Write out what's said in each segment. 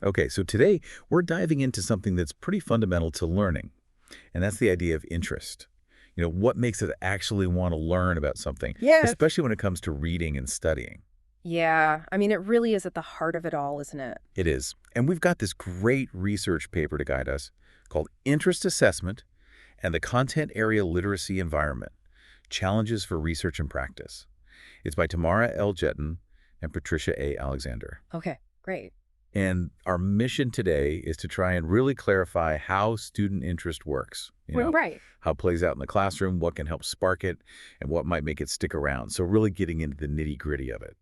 Okay, so today we're diving into something that's pretty fundamental to learning, and that's the idea of interest. What makes us actually want to learn about something, Yes. especially when it comes to reading and studying. Yeah, I mean, it really is at the heart of it all, isn't it? It is. And we've got this great research paper to guide us called Interest Assessment and the Content Area Literacy Environment, Challenges for Research and Practice. It's by Tamara L. Jetton and Patricia A. Alexander. Okay, great. And our mission today is to try and really clarify how student interest works, Well, right. how it plays out in the classroom, what can help spark it, and what might make it stick around. So really getting into the nitty-gritty of it.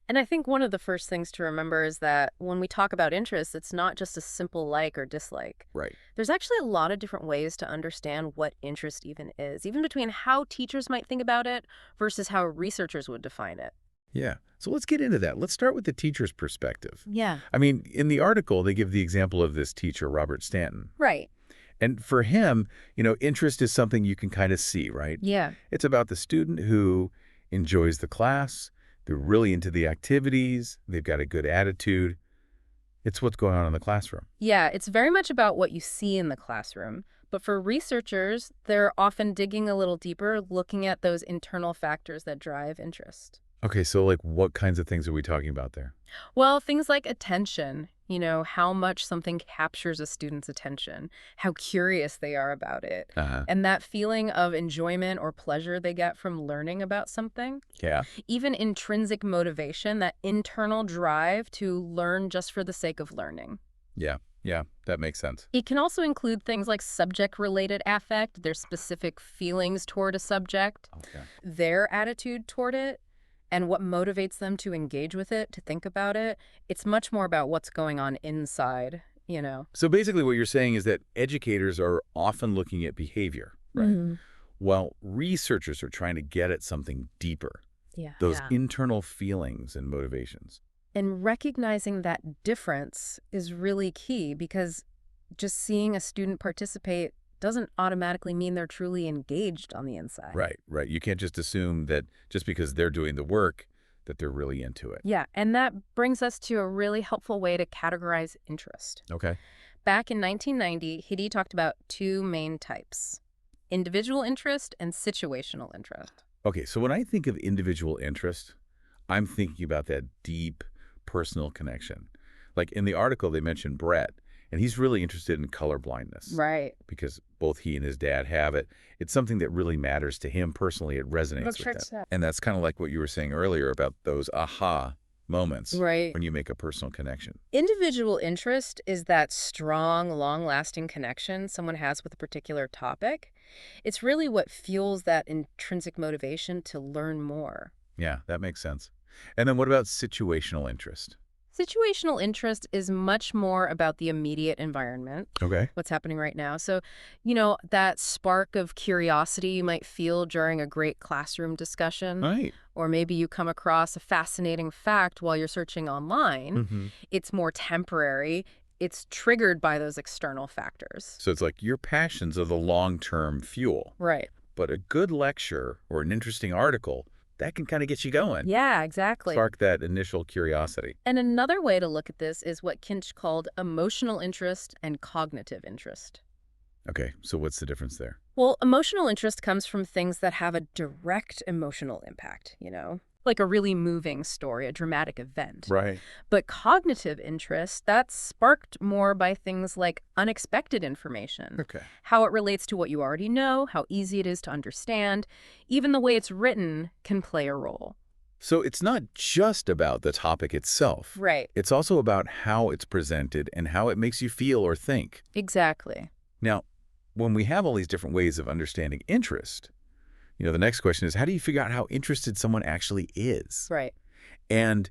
And I think one of the first things to remember is that when we talk about interests, it's not just a simple like or dislike. Right. There's actually a lot of different ways to understand what interest even is, even between how teachers might think about it versus how researchers would define it. Yeah. So let's get into that. Let's start with the teacher's perspective. Yeah. I mean, in the article, they give the example of this teacher, Robert Stanton. Right. And for him, interest is something you can kind of see, right? Yeah. It's about the student who enjoys the class, they're really into the activities, they've got a good attitude. It's what's going on in the classroom. Yeah, it's very much about what you see in the classroom. But for researchers, they're often digging a little deeper, looking at those internal factors that drive interest. Okay, so like what kinds of things are we talking about there? Well, things like attention, how much something captures a student's attention, how curious they are about it, Uh-huh. and that feeling of enjoyment or pleasure they get from learning about something. Yeah. Even intrinsic motivation, that internal drive to learn just for the sake of learning. Yeah. Yeah, that makes sense. It can also include things like subject-related affect, their specific feelings toward a subject, Okay. their attitude toward it, and what motivates them to engage with it, to think about it. It's much more about what's going on inside. So basically what you're saying is that educators are often looking at behavior, right? Mhm. While researchers are trying to get at something deeper, Yeah. those Yeah. internal feelings and motivations. And recognizing that difference is really key because just seeing a student participate doesn't automatically mean they're truly engaged on the inside. Right, right. You can't just assume that just because they're doing the work that they're really into it. Yeah, and that brings us to a really helpful way to categorize interest. Okay. Back in 1990, Hidi talked about two main types: individual interest and situational interest. Okay, so when I think of individual interest, I'm thinking about that deep personal connection. Like in the article, they mentioned Brett, and he's really interested in color blindness Right. because both he and his dad have it. It's something that really matters to him personally. It resonates Looks with right him. set. And that's kind of like what you were saying earlier about those aha moments Right. when you make a personal connection. Individual interest is that strong, long-lasting connection someone has with a particular topic. It's really what fuels that intrinsic motivation to learn more. Yeah, that makes sense. And then what about situational interest? Situational interest is much more about the immediate environment, Okay. what's happening right now. So, that spark of curiosity you might feel during a great classroom discussion, Right. or maybe you come across a fascinating fact while you're searching online. Mm-hmm. It's more temporary. It's triggered by those external factors. So it's like your passions are the long-term fuel, Right. but a good lecture or an interesting article, that can kind of get you going, Yeah, exactly. spark that initial curiosity. And another way to look at this is what Kinch called emotional interest and cognitive interest. Okay, so what's the difference there? Well, emotional interest comes from things that have a direct emotional impact, like a really moving story, a dramatic event. Right. But cognitive interest, that's sparked more by things like unexpected information, Okay. how it relates to what you already know, how easy it is to understand. Even the way it's written can play a role. So it's not just about the topic itself. Right. It's also about how it's presented and how it makes you feel or think. Exactly. Now, when we have all these different ways of understanding interest, the next question is, how do you figure out how interested someone actually is? Right. And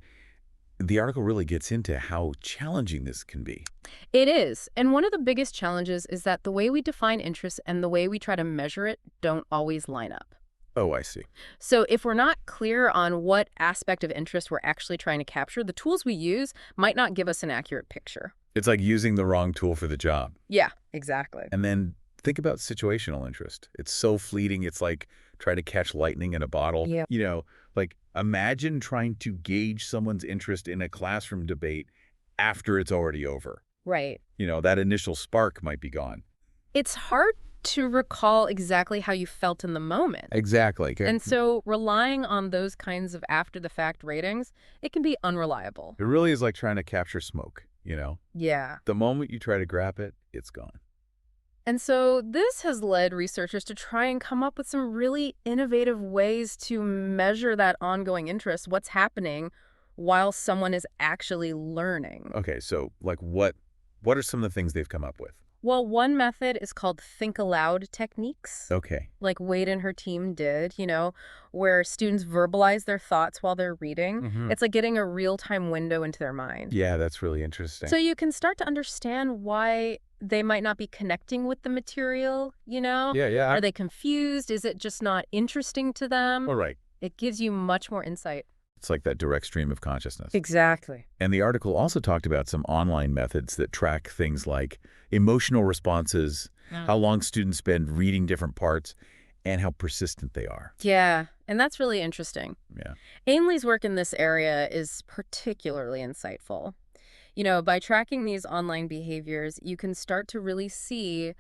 the article really gets into how challenging this can be. It is. And one of the biggest challenges is that the way we define interest and the way we try to measure it don't always line up. Oh, I see. So if we're not clear on what aspect of interest we're actually trying to capture, the tools we use might not give us an accurate picture. It's like using the wrong tool for the job. Yeah, exactly. And then think about situational interest. It's so fleeting. It's like trying to catch lightning in a bottle. Yeah. Like imagine trying to gauge someone's interest in a classroom debate after it's already over. Right. That initial spark might be gone. It's hard to recall exactly how you felt in the moment. Exactly. Okay. And so relying on those kinds of after-the-fact ratings, it can be unreliable. It really is like trying to capture smoke. Yeah. The moment you try to grab it, it's gone. And so this has led researchers to try and come up with some really innovative ways to measure that ongoing interest, what's happening while someone is actually learning. Okay, so like what are some of the things they've come up with? Well, one method is called think aloud techniques, Okay. like Wade and her team did, where students verbalize their thoughts while they're reading. Hmm. It's like getting a real-time window into their mind. Yeah, that's really interesting. So you can start to understand why they might not be connecting with the material. Yeah, yeah. Are they confused? Is it just not interesting to them? All right. It gives you much more insight. It's like that direct stream of consciousness. Exactly. And the article also talked about some online methods that track things like emotional responses, how long students spend reading different parts, and how persistent they are. Yeah, and that's really interesting. Yeah. Ainley's work in this area is particularly insightful. By tracking these online behaviors, you can start to really see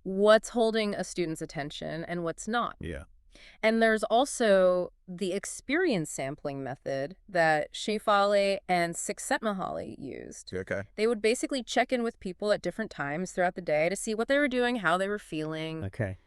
what's holding a student's attention and what's not. Yeah. And there's also the experience sampling method that Shefali and Csikszentmihalyi used. Okay. They would basically check in with people at different times throughout the day to see what they were doing, how they were feeling. Okay.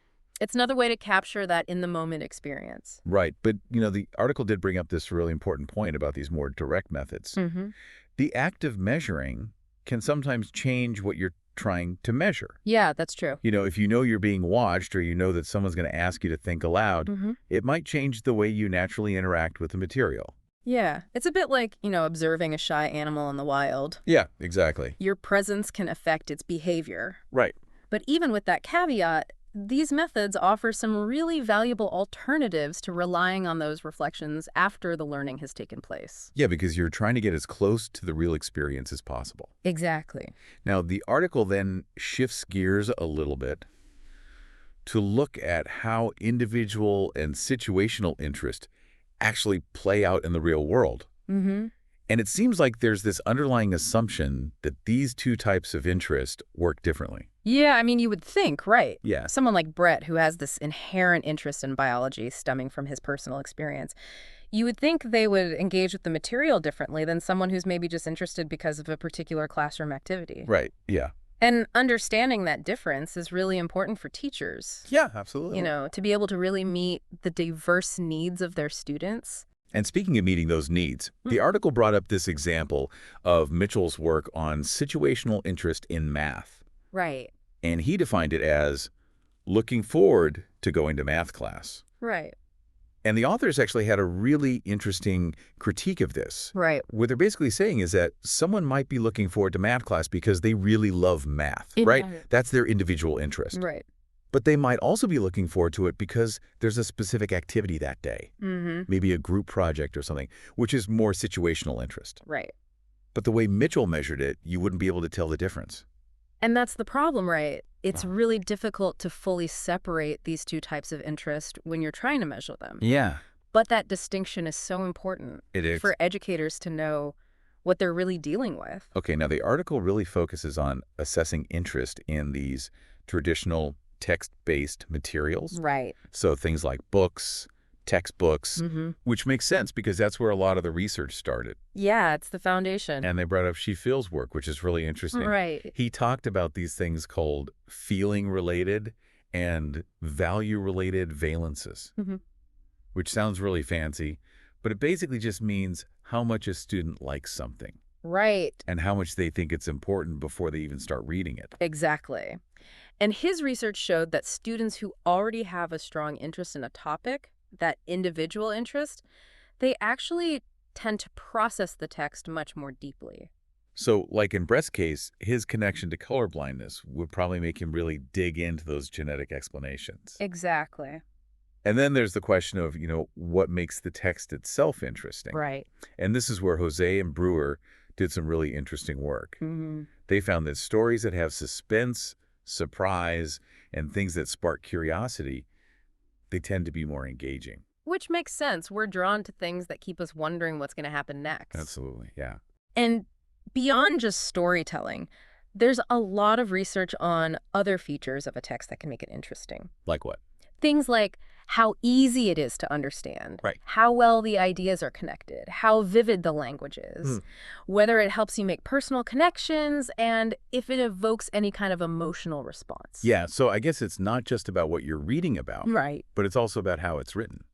It's another way to capture that in-the-moment experience. Right. But, the article did bring up this really important point about these more direct methods. Mm-hmm. The act of measuring can sometimes change what you're trying to measure. Yeah, that's true. If you know you're being watched or you know that someone's going to ask you to think aloud, Mm-hmm. it might change the way you naturally interact with the material. Yeah, it's a bit like, observing a shy animal in the wild. Yeah, exactly. Your presence can affect its behavior. Right. But even with that caveat, these methods offer some really valuable alternatives to relying on those reflections after the learning has taken place. Yeah, because you're trying to get as close to the real experience as possible. Exactly. Now, the article then shifts gears a little bit to look at how individual and situational interest actually play out in the real world. Mm-hmm. And it seems like there's this underlying assumption that these two types of interest work differently. Yeah, I mean, you would think, right? Yeah. Someone like Brett, who has this inherent interest in biology stemming from his personal experience, you would think they would engage with the material differently than someone who's maybe just interested because of a particular classroom activity. Right. Yeah. And understanding that difference is really important for teachers, Yeah, absolutely. to be able to really meet the diverse needs of their students. And speaking of meeting those needs, the article brought up this example of Mitchell's work on situational interest in math. Right. And he defined it as looking forward to going to math class. Right. And the authors actually had a really interesting critique of this. Right. What they're basically saying is that someone might be looking forward to math class because they really love math, right? That's their individual interest. Right. But they might also be looking forward to it because there's a specific activity that day, maybe a group project or something, which is more situational interest. Right. But the way Mitchell measured it, you wouldn't be able to tell the difference. And that's the problem, right? It's really difficult to fully separate these two types of interest when you're trying to measure them. Yeah. But that distinction is so important It is. for educators to know what they're really dealing with. Okay, now the article really focuses on assessing interest in these traditional text-based materials. Right. So things like books, textbooks, Mm-hmm. which makes sense because that's where a lot of the research started. Yeah, it's the foundation. And they brought up Shefali's work, which is really interesting. Right. He talked about these things called feeling-related and value-related valences, Mm-hmm. which sounds really fancy, but it basically just means how much a student likes something Right. and how much they think it's important before they even start reading it. Exactly. And his research showed that students who already have a strong interest in a topic, that individual interest, they actually tend to process the text much more deeply. So, like in Brett's case, his connection to colorblindness would probably make him really dig into those genetic explanations. Exactly. And then there's the question of, what makes the text itself interesting? Right. And this is where Jose and Brewer did some really interesting work. Mm-hmm. They found that stories that have suspense, surprise, and things that spark curiosity, they tend to be more engaging. Which makes sense. We're drawn to things that keep us wondering what's going to happen next. Absolutely, yeah. And beyond just storytelling, there's a lot of research on other features of a text that can make it interesting. Like what? Things like how easy it is to understand, Right. how well the ideas are connected, how vivid the language Hmm. is, whether it helps you make personal connections, and if it evokes any kind of emotional response. Yeah, so I guess it's not just about what you're reading about, Right. but it's also about how it's written.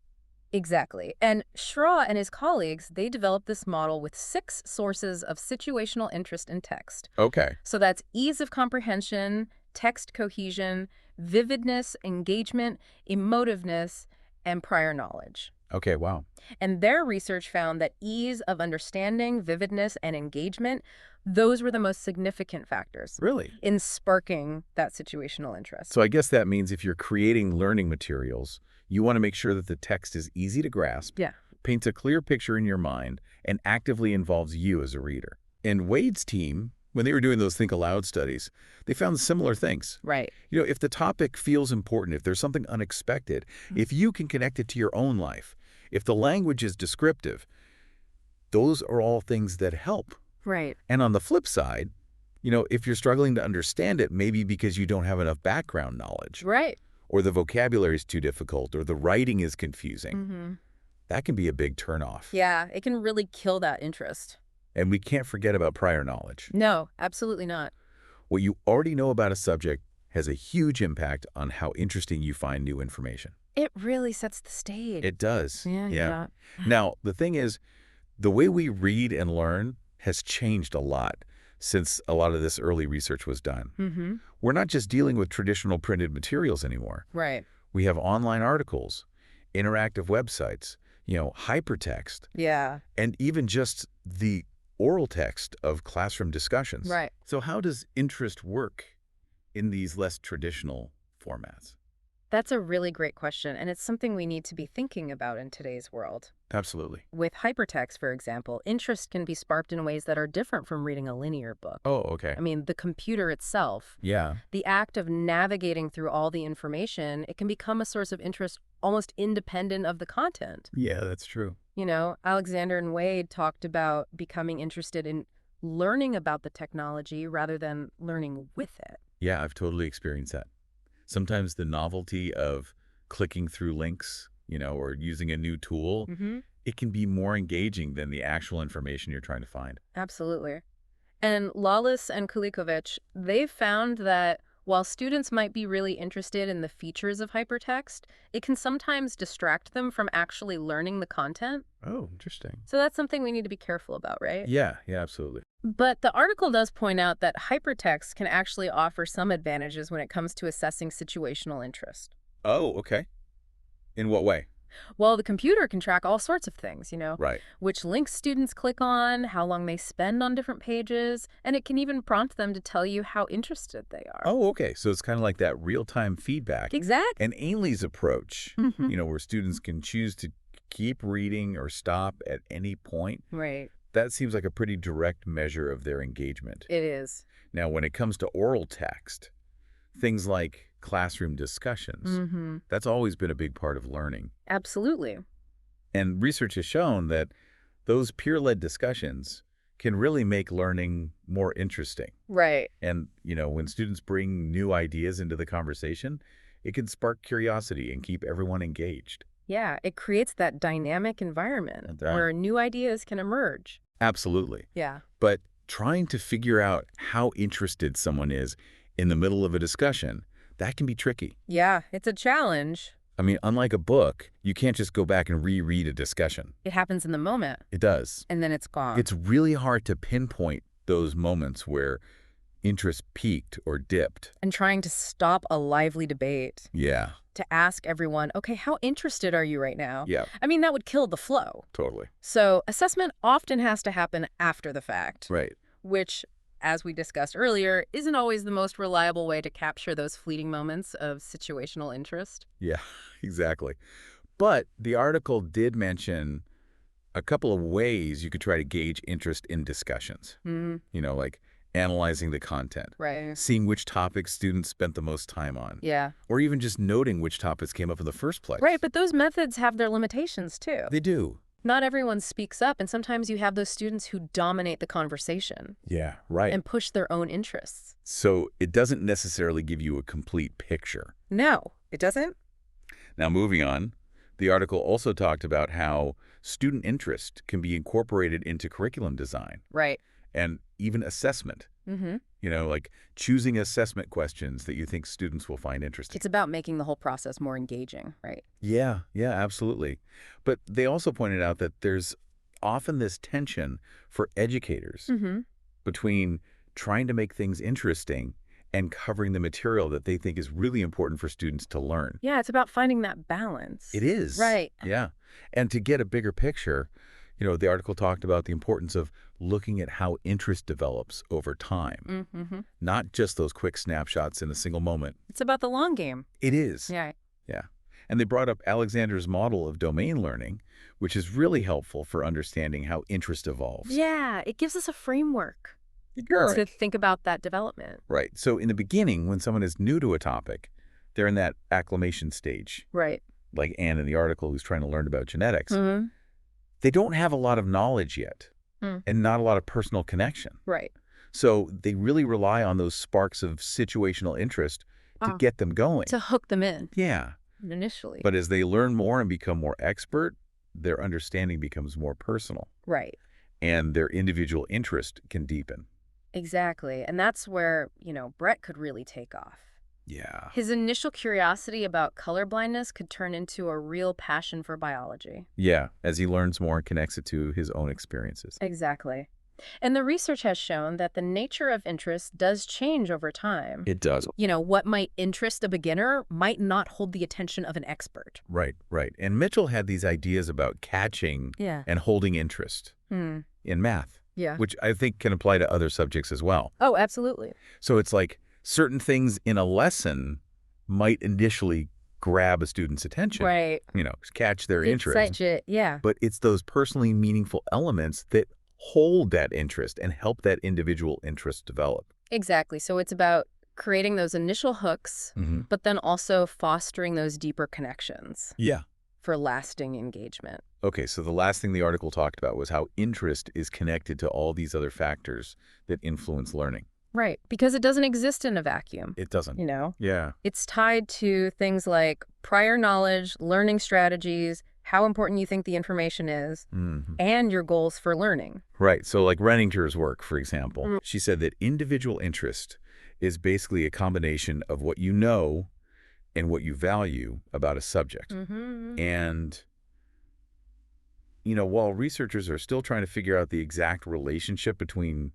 Exactly. And Schraw and his colleagues, they developed this model with 6 sources of situational interest in text. Okay. So that's ease of comprehension, text cohesion, vividness, engagement, emotiveness, and prior knowledge. Okay, wow. And their research found that ease of understanding, vividness, and engagement, those were the most significant factors Really? in sparking that situational interest. So I guess that means if you're creating learning materials, you want to make sure that the text is easy to grasp, Yeah. paints a clear picture in your mind, and actively involves you as a reader. And Wade's team, when they were doing those Think Aloud studies, they found similar things. Right. If the topic feels important, if there's something unexpected, if you can connect it to your own life, if the language is descriptive, those are all things that help. Right. And on the flip side, if you're struggling to understand it, maybe because you don't have enough background knowledge, Right. or the vocabulary is too difficult, or the writing is confusing, Mm-hmm. that can be a big turnoff. Yeah, it can really kill that interest. And we can't forget about prior knowledge. No, absolutely not. What you already know about a subject has a huge impact on how interesting you find new information. It really sets the stage. It does. Yeah. Now, the thing is, the way we read and learn has changed a lot since a lot of this early research was done. Mm-hmm. We're not just dealing with traditional printed materials anymore. Right. We have online articles, interactive websites, hypertext, Yeah. and even just the oral text of classroom discussions. Right. So how does interest work in these less traditional formats? That's a really great question, and it's something we need to be thinking about in today's world. Absolutely. With hypertext, for example, interest can be sparked in ways that are different from reading a linear book. Oh, okay. I mean, the computer itself, Yeah. the act of navigating through all the information, it can become a source of interest almost independent of the content. Yeah, that's true. Alexander and Wade talked about becoming interested in learning about the technology rather than learning with it. Yeah, I've totally experienced that. Sometimes the novelty of clicking through links, or using a new tool, Mm-hmm. it can be more engaging than the actual information you're trying to find. Absolutely. And Lawless and Kulikovic, they've found that while students might be really interested in the features of hypertext, it can sometimes distract them from actually learning the content. Oh, interesting. So that's something we need to be careful about, right? Yeah, absolutely. But the article does point out that hypertext can actually offer some advantages when it comes to assessing situational interest. Oh, okay. In what way? Well, the computer can track all sorts of things, Right. which links students click on, how long they spend on different pages, and it can even prompt them to tell you how interested they are. Oh, okay. So it's kind of like that real-time feedback. Exactly. And Ainley's approach, Mhm. where students can choose to keep reading or stop at any point, Right. that seems like a pretty direct measure of their engagement. It is. Now, when it comes to oral text, things like classroom discussions, Mm-hmm. that's always been a big part of learning. Absolutely. And research has shown that those peer-led discussions can really make learning more interesting. Right. And, when students bring new ideas into the conversation, it can spark curiosity and keep everyone engaged. Yeah, it creates that dynamic environment That's right. where new ideas can emerge. Absolutely. Yeah. But trying to figure out how interested someone is in the middle of a discussion, that can be tricky. Yeah, it's a challenge. I mean, unlike a book, you can't just go back and reread a discussion. It happens in the moment, It does. and then it's gone. It's really hard to pinpoint those moments where interest peaked or dipped. And trying to stop a lively debate, Yeah. to ask everyone, okay, how interested are you right now? Yeah, I mean, that would kill the flow. totally. So assessment often has to happen after the fact, Right. which, as we discussed earlier, isn't always the most reliable way to capture those fleeting moments of situational interest. Yeah, exactly. But the article did mention a couple of ways you could try to gauge interest in discussions, like analyzing the content, Right. seeing which topics students spent the most time on, Yeah. or even just noting which topics came up in the first place. Right, but those methods have their limitations too. They do. Not everyone speaks up, and sometimes you have those students who dominate the conversation Yeah, right. and push their own interests. So it doesn't necessarily give you a complete picture. No, it doesn't? Now, moving on, the article also talked about how student interest can be incorporated into curriculum design Right. and even assessment. Mm-hmm. Like choosing assessment questions that you think students will find interesting. It's about making the whole process more engaging, right? Yeah, absolutely. But they also pointed out that there's often this tension for educators Mm-hmm. between trying to make things interesting and covering the material that they think is really important for students to learn. Yeah, it's about finding that balance. It is. Right. Yeah. And to get a bigger picture, the article talked about the importance of looking at how interest develops over time, Mm-hmm. not just those quick snapshots in a single moment. It's about the long game. It is. Yeah. Yeah. And they brought up Alexander's model of domain learning, which is really helpful for understanding how interest evolves. Yeah, it gives us a framework Sure. to think about that development. Right. So in the beginning, when someone is new to a topic, they're in that acclimation stage, Right. like Anne in the article who's trying to learn about genetics. Mm-hmm. They don't have a lot of knowledge yet and not a lot of personal connection. Right. So they really rely on those sparks of situational interest to get them going. To hook them in Yeah. initially. But as they learn more and become more expert, their understanding becomes more personal Right. and their individual interest can deepen. Exactly. And that's where, Brett could really take off. Yeah. His initial curiosity about color blindness could turn into a real passion for biology. Yeah, as he learns more and connects it to his own experiences. Exactly. And the research has shown that the nature of interest does change over time. It does. What might interest a beginner might not hold the attention of an expert. Right. And Mitchell had these ideas about catching Yeah. and holding interest in math, Yeah. which I think can apply to other subjects as well. Oh, absolutely. So it's like certain things in a lesson might initially grab a student's attention, Right. catch their interest. Yeah. But it's those personally meaningful elements that hold that interest and help that individual interest develop. Exactly. So it's about creating those initial hooks, but then also fostering those deeper connections Yeah. for lasting engagement. Okay, so the last thing the article talked about was how interest is connected to all these other factors that influence learning. Right. Because it doesn't exist in a vacuum. It doesn't. Yeah. It's tied to things like prior knowledge, learning strategies, how important you think the information is, and your goals for learning. Right. So like Renninger's work, for example, she said that individual interest is basically a combination of what you know and what you value about a subject. And, while researchers are still trying to figure out the exact relationship between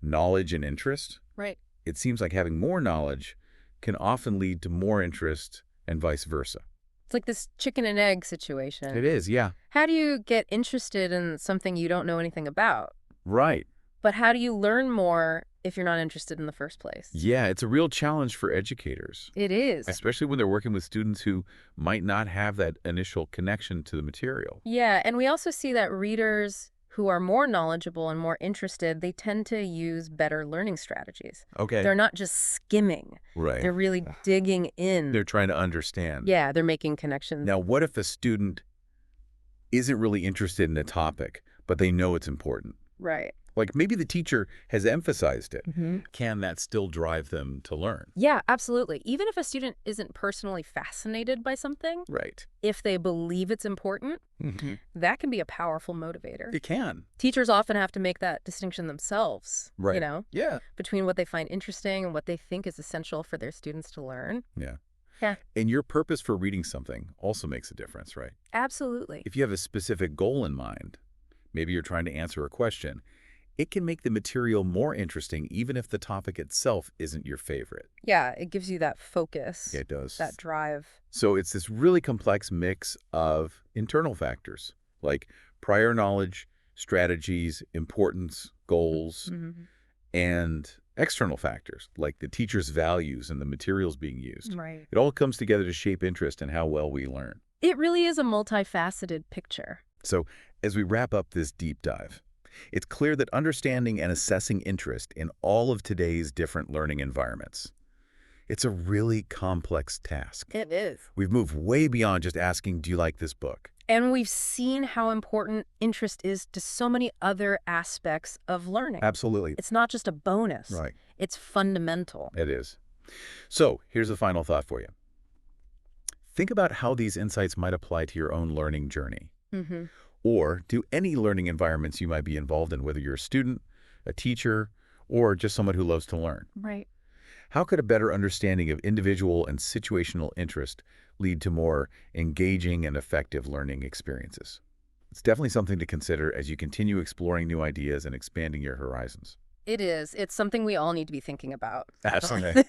knowledge and interest, Right. it seems like having more knowledge can often lead to more interest and vice versa. It's like this chicken and egg situation. It is, yeah. How do you get interested in something you don't know anything about? Right. But how do you learn more if you're not interested in the first place? Yeah, it's a real challenge for educators, It is. especially when they're working with students who might not have that initial connection to the material. Yeah, and we also see that readers who are more knowledgeable and more interested, they tend to use better learning strategies. Okay. They're not just skimming. Right. They're really digging in. They're trying to understand. Yeah, they're making connections. Now, what if a student isn't really interested in a topic, but they know it's important? Right. Like maybe the teacher has emphasized it. Mm-hmm. Can that still drive them to learn? Yeah, absolutely. Even if a student isn't personally fascinated by something, Right. if they believe it's important, that can be a powerful motivator. It can. Teachers often have to make that distinction themselves, Right. Yeah. between what they find interesting and what they think is essential for their students to learn. Yeah. Yeah. And your purpose for reading something also makes a difference, right? Absolutely. If you have a specific goal in mind, maybe you're trying to answer a question, it can make the material more interesting even if the topic itself isn't your favorite. Yeah, it gives you that focus, Yeah, it does. that drive. So it's this really complex mix of internal factors like prior knowledge, strategies, importance, goals, and external factors like the teacher's values and the materials being used. Right. It all comes together to shape interest and how well we learn. It really is a multifaceted picture. So as we wrap up this deep dive, it's clear that understanding and assessing interest in all of today's different learning environments, it's a really complex task. It is. We've moved way beyond just asking, do you like this book? And we've seen how important interest is to so many other aspects of learning. Absolutely. It's not just a bonus. Right. It's fundamental. It is. So here's a final thought for you. Think about how these insights might apply to your own learning journey, Hmm. or to any learning environments you might be involved in, whether you're a student, a teacher, or just someone who loves to learn. Right. How could a better understanding of individual and situational interest lead to more engaging and effective learning experiences? It's definitely something to consider as you continue exploring new ideas and expanding your horizons. It is. It's something we all need to be thinking about. Absolutely.